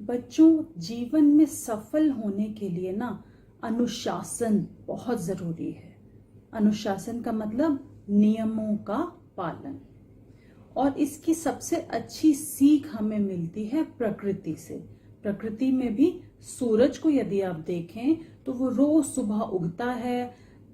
बच्चों, जीवन में सफल होने के लिए ना अनुशासन बहुत जरूरी है। अनुशासन का मतलब नियमों का पालन। और इसकी सबसे अच्छी सीख हमें मिलती है प्रकृति से। प्रकृति में भी सूरज को यदि आप देखें तो वो रोज सुबह उगता है,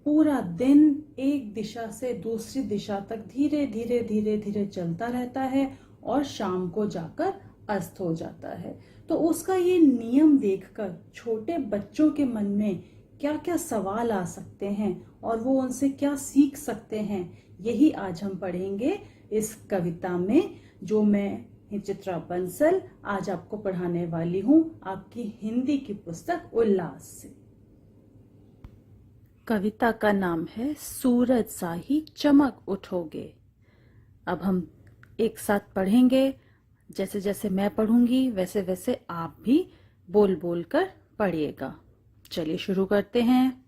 पूरा दिन एक दिशा से दूसरी दिशा तक धीरे धीरे धीरे धीरे चलता रहता है और शाम को जाकर अस्त हो जाता है। तो उसका ये नियम देखकर छोटे बच्चों के मन में क्या क्या सवाल आ सकते हैं और वो उनसे क्या सीख सकते हैं, यही आज हम पढ़ेंगे इस कविता में, जो मैं चित्रा बंसल आज आपको पढ़ाने वाली हूँ आपकी हिंदी की पुस्तक उल्लास से। कविता का नाम है सूरज सा ही चमक उठोगे। अब हम एक साथ पढ़ेंगे। जैसे जैसे मैं पढ़ूंगी वैसे वैसे आप भी बोल बोल कर पढ़िएगा। चलिए शुरू करते हैं।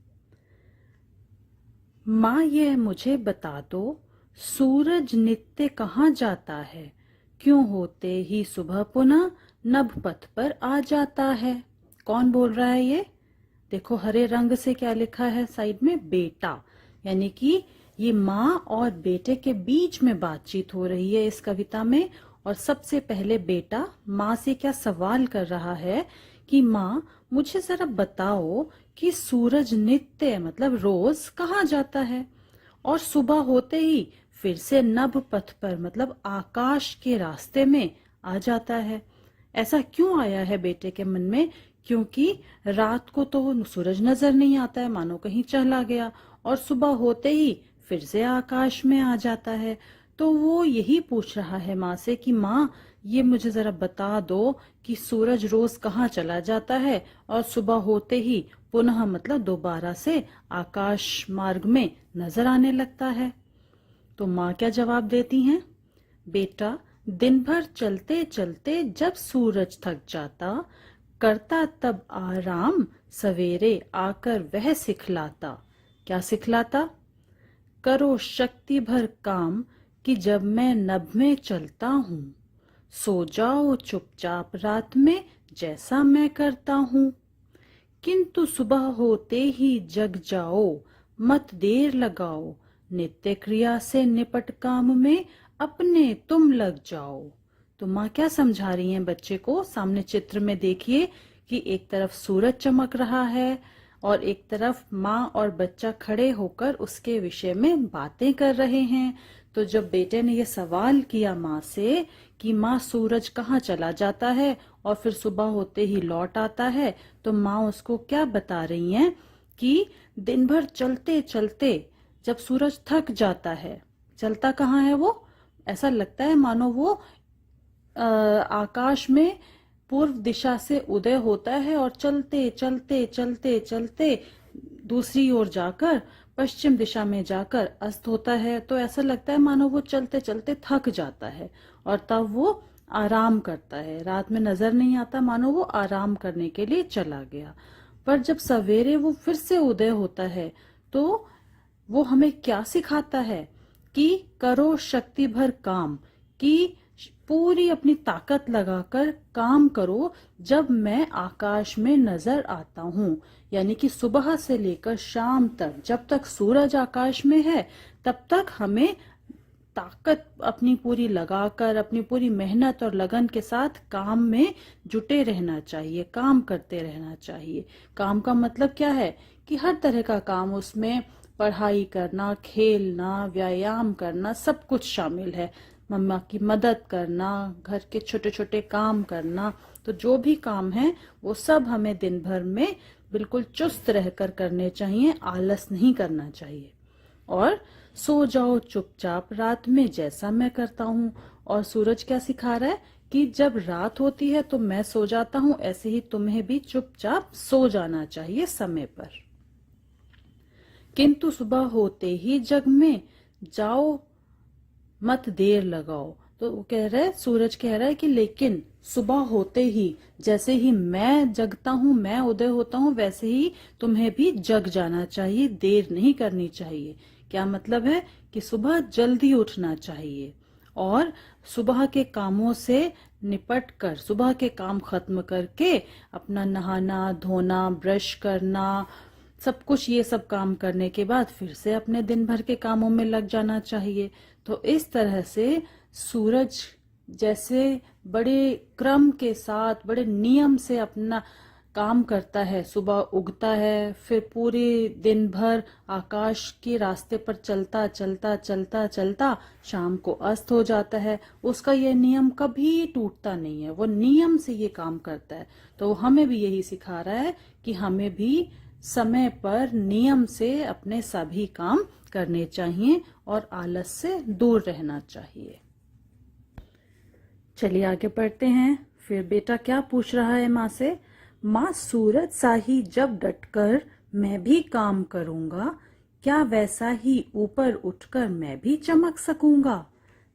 माँ यह मुझे बता दो, सूरज नित्य कहाँ जाता है, क्यों होते ही सुबह पुनः नभ पथ पर आ जाता है। कौन बोल रहा है ये? देखो हरे रंग से क्या लिखा है साइड में, बेटा। यानी कि ये माँ और बेटे के बीच में बातचीत हो रही है इस कविता में। और सबसे पहले बेटा माँ से क्या सवाल कर रहा है कि माँ मुझे जरा बताओ कि सूरज नित्य मतलब रोज कहाँ जाता है और सुबह होते ही फिर से नभ पथ पर मतलब आकाश के रास्ते में आ जाता है। ऐसा क्यों आया है बेटे के मन में? क्योंकि रात को तो सूरज नजर नहीं आता है, मानो कहीं चला गया, और सुबह होते ही फिर से आकाश में आ जाता है। तो वो यही पूछ रहा है माँ से कि माँ ये मुझे जरा बता दो कि सूरज रोज कहाँ चला जाता है और सुबह होते ही पुनः मतलब दोबारा से आकाश मार्ग में नजर आने लगता है। तो माँ क्या जवाब देती हैं? बेटा दिन भर चलते चलते जब सूरज थक जाता, करता तब आराम, सवेरे आकर वह सिखलाता। क्या सिखलाता? करो शक्ति भर काम कि जब मैं नभ में चलता हूँ, सो जाओ चुपचाप रात में जैसा मैं करता हूँ, किंतु सुबह होते ही जग जाओ, मत देर लगाओ, नित्य क्रिया से निपट काम में अपने तुम लग जाओ। तो माँ क्या समझा रही हैं बच्चे को? सामने चित्र में देखिए कि एक तरफ सूरज चमक रहा है और एक तरफ माँ और बच्चा खड़े होकर उसके विषय में बातें कर रहे हैं। तो जब बेटे ने ये सवाल किया माँ से कि माँ सूरज कहाँ चला जाता है और फिर सुबह होते ही लौट आता है, तो माँ उसको क्या बता रही हैं कि दिन भर चलते चलते जब सूरज थक जाता है, चलता कहाँ है वो? ऐसा लगता है मानो वो आकाश में पूर्व दिशा से उदय होता है और चलते चलते चलते चलते दूसरी ओर जाकर पश्चिम दिशा में जाकर अस्त होता है। तो ऐसा लगता है मानो वो चलते चलते थक जाता है और तब वो आराम करता है। रात में नजर नहीं आता, मानो वो आराम करने के लिए चला गया। पर जब सवेरे वो फिर से उदय होता है तो वो हमें क्या सिखाता है कि करो शक्ति भर काम, कि पूरी अपनी ताकत लगाकर काम करो जब मैं आकाश में नजर आता हूँ। यानी कि सुबह से लेकर शाम तक जब तक सूरज आकाश में है तब तक हमें ताकत अपनी पूरी लगाकर अपनी पूरी मेहनत और लगन के साथ काम में जुटे रहना चाहिए, काम करते रहना चाहिए। काम का मतलब क्या है कि हर तरह का काम, उसमें पढ़ाई करना, खेलना, व्यायाम करना, सब कुछ शामिल है। मम्मा की मदद करना, घर के छोटे छोटे काम करना। तो जो भी काम है वो सब हमें दिन भर में बिल्कुल चुस्त रहकर करने चाहिए, आलस नहीं करना चाहिए। और सो जाओ चुपचाप रात में जैसा मैं करता हूँ। और सूरज क्या सिखा रहा है कि जब रात होती है तो मैं सो जाता हूँ, ऐसे ही तुम्हें भी चुपचाप सो जाना चाहिए समय पर। किंतु सुबह होते ही जग में जाओ, मत देर लगाओ। तो वो कह रहा है, सूरज कह रहा है कि लेकिन सुबह होते ही जैसे ही मैं जगता हूँ, मैं उदय होता हूँ, वैसे ही तुम्हें भी जग जाना चाहिए, देर नहीं करनी चाहिए। क्या मतलब है कि सुबह जल्दी उठना चाहिए और सुबह के कामों से निपट कर, सुबह के काम खत्म करके अपना नहाना धोना, ब्रश करना, सब कुछ ये सब काम करने के बाद फिर से अपने दिन भर के कामों में लग जाना चाहिए। तो इस तरह से सूरज जैसे बड़े क्रम के साथ, बड़े नियम से अपना काम करता है, सुबह उगता है, फिर पूरे दिन भर आकाश के रास्ते पर चलता चलता चलता चलता शाम को अस्त हो जाता है। उसका यह नियम कभी टूटता नहीं है, वो नियम से ये काम करता है। तो हमें भी यही सिखा रहा है कि हमें भी समय पर नियम से अपने सभी काम करने चाहिए और आलस से दूर रहना चाहिए। चलिए आगे पढ़ते हैं। फिर बेटा क्या पूछ रहा है माँ से? माँ, सूरज सा ही जब डटकर मैं भी काम करूंगा, क्या वैसा ही ऊपर उठकर मैं भी चमक सकूंगा?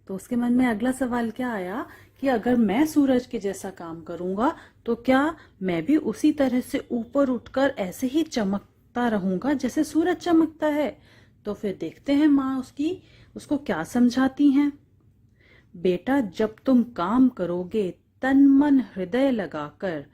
तो उसके मन में अगला सवाल क्या आया कि अगर मैं सूरज के जैसा काम करूंगा तो क्या मैं भी उसी तरह से ऊपर उठकर ऐसे ही चमकता रहूंगा जैसे सूरज चमकता है? तो फिर देखते हैं माँ उसको क्या समझाती हैं। बेटा, जब तुम काम करोगे तन मन हृदय लगाकर,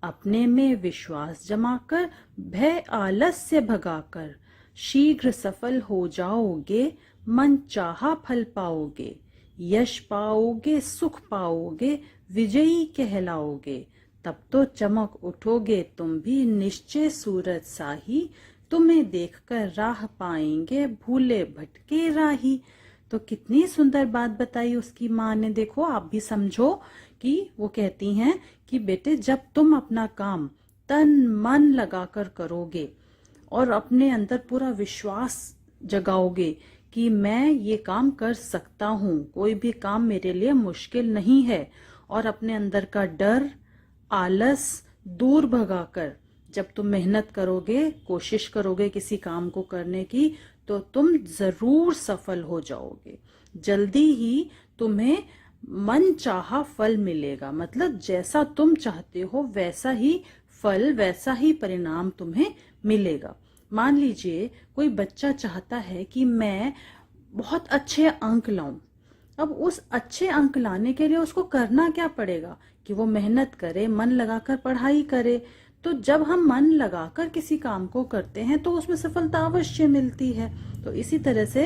अपने में विश्वास जमाकर, भय आलस्य भगाकर, शीघ्र सफल हो जाओगे, मन चाहा फल पाओगे, यश पाओगे, सुख पाओगे, विजयी कहलाओगे। तब तो चमक उठोगे तुम भी निश्चय सूरज सा ही, तुम्हें देखकर राह पाएंगे भूले भटके राही। तो कितनी सुंदर बात बताई उसकी माँ ने। देखो आप भी समझो कि वो कहती हैं कि बेटे, जब तुम अपना काम तन मन लगाकर करोगे और अपने अंदर पूरा विश्वास जगाओगे कि मैं ये काम कर सकता हूँ, कोई भी काम मेरे लिए मुश्किल नहीं है, और अपने अंदर का डर आलस दूर भगाकर जब तुम मेहनत करोगे, कोशिश करोगे किसी काम को करने की, तो तुम जरूर सफल हो जाओगे। जल्दी ही तुम्हें मन चाहा फल मिलेगा। मतलब जैसा तुम चाहते हो वैसा ही फल, वैसा ही परिणाम तुम्हें मिलेगा। मान लीजिए कोई बच्चा चाहता है कि मैं बहुत अच्छे अंक लाऊं। अब उस अच्छे अंक लाने के लिए उसको करना क्या पड़ेगा कि वो मेहनत करे, मन लगाकर पढ़ाई करे। तो जब हम मन लगाकर किसी काम को करते हैं तो उसमें सफलता अवश्य मिलती है। तो इसी तरह से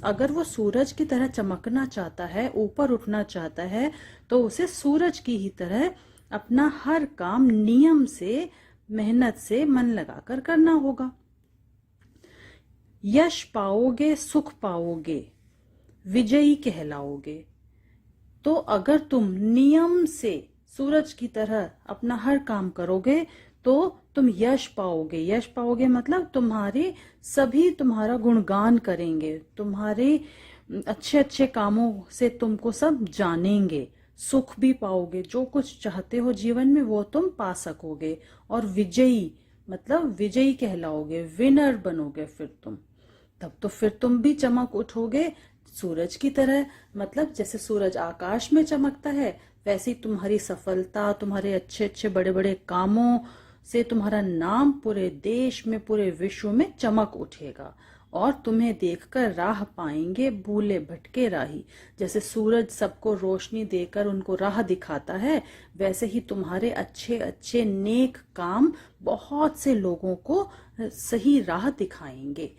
अगर वो सूरज की तरह चमकना चाहता है, ऊपर उठना चाहता है, तो उसे सूरज की ही तरह अपना हर काम नियम से, मेहनत से, मन लगाकर करना होगा। यश पाओगे, सुख पाओगे, विजयी कहलाओगे। तो अगर तुम नियम से सूरज की तरह अपना हर काम करोगे तो तुम यश पाओगे। यश पाओगे मतलब तुम्हारा गुणगान करेंगे, तुम्हारे अच्छे अच्छे कामों से तुमको सब जानेंगे। सुख भी पाओगे, जो कुछ चाहते हो जीवन में वो तुम पा सकोगे। और विजयी मतलब विजयी कहलाओगे, विनर बनोगे फिर तुम। तब तो फिर तुम भी चमक उठोगे सूरज की तरह। मतलब जैसे सूरज आकाश में चमकता है वैसे ही तुम्हारी सफलता, तुम्हारे अच्छे अच्छे बड़े बड़े कामों से तुम्हारा नाम पूरे देश में, पूरे विश्व में चमक उठेगा। और तुम्हें देखकर राह पाएंगे भूले भटके राही। जैसे सूरज सबको रोशनी देकर उनको राह दिखाता है, वैसे ही तुम्हारे अच्छे अच्छे नेक काम बहुत से लोगों को सही राह दिखाएंगे।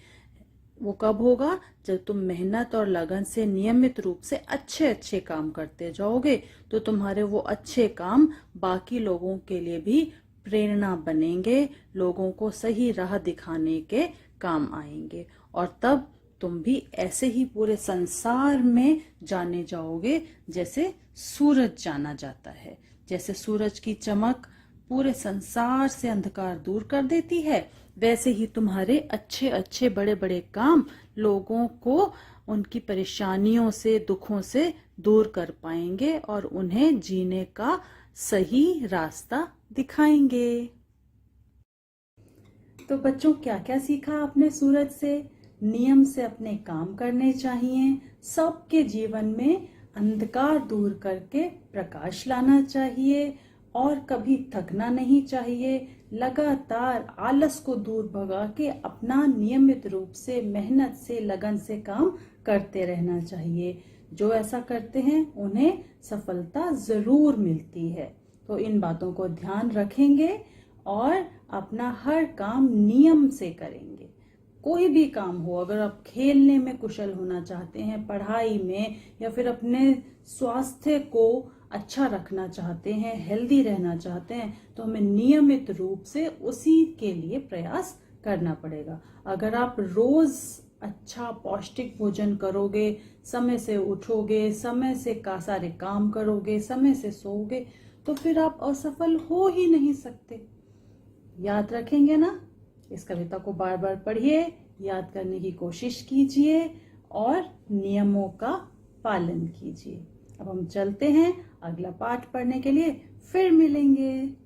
वो कब होगा? जब तुम मेहनत और लगन से नियमित रूप से अच्छे अच्छे काम करते जाओगे, तो तुम्हारे वो अच्छे काम बाकी लोगों के लिए भी प्रेरणा बनेंगे, लोगों को सही राह दिखाने के काम आएंगे। और तब तुम भी ऐसे ही पूरे संसार में जाने जाओगे जैसे सूरज जाना जाता है। जैसे सूरज की चमक पूरे संसार से अंधकार दूर कर देती है, वैसे ही तुम्हारे अच्छे अच्छे बड़े बड़े काम लोगों को उनकी परेशानियों से, दुखों से दूर कर पाएंगे और उन्हें जीने का सही रास्ता दिखाएंगे। तो बच्चों, क्या क्या सीखा आपने सूरज से? नियम से अपने काम करने चाहिए, सबके जीवन में अंधकार दूर करके प्रकाश लाना चाहिए, और कभी थकना नहीं चाहिए। लगातार आलस को दूर भगा के अपना नियमित रूप से, मेहनत से, लगन से काम करते रहना चाहिए। जो ऐसा करते हैं उन्हें सफलता जरूर मिलती है। तो इन बातों को ध्यान रखेंगे और अपना हर काम नियम से करेंगे। कोई भी काम हो, अगर आप खेलने में कुशल होना चाहते हैं, पढ़ाई में, या फिर अपने स्वास्थ्य को अच्छा रखना चाहते हैं, हेल्दी रहना चाहते हैं, तो हमें नियमित रूप से उसी के लिए प्रयास करना पड़ेगा। अगर आप रोज अच्छा पौष्टिक भोजन करोगे, समय से उठोगे, समय से सारे काम करोगे, समय से सोओगे, तो फिर आप असफल हो ही नहीं सकते। याद रखेंगे ना? इस कविता को बार बार पढ़िए, याद करने की कोशिश कीजिए और नियमों का पालन कीजिए। अब हम चलते हैं, अगला पाठ पढ़ने के लिए फिर मिलेंगे।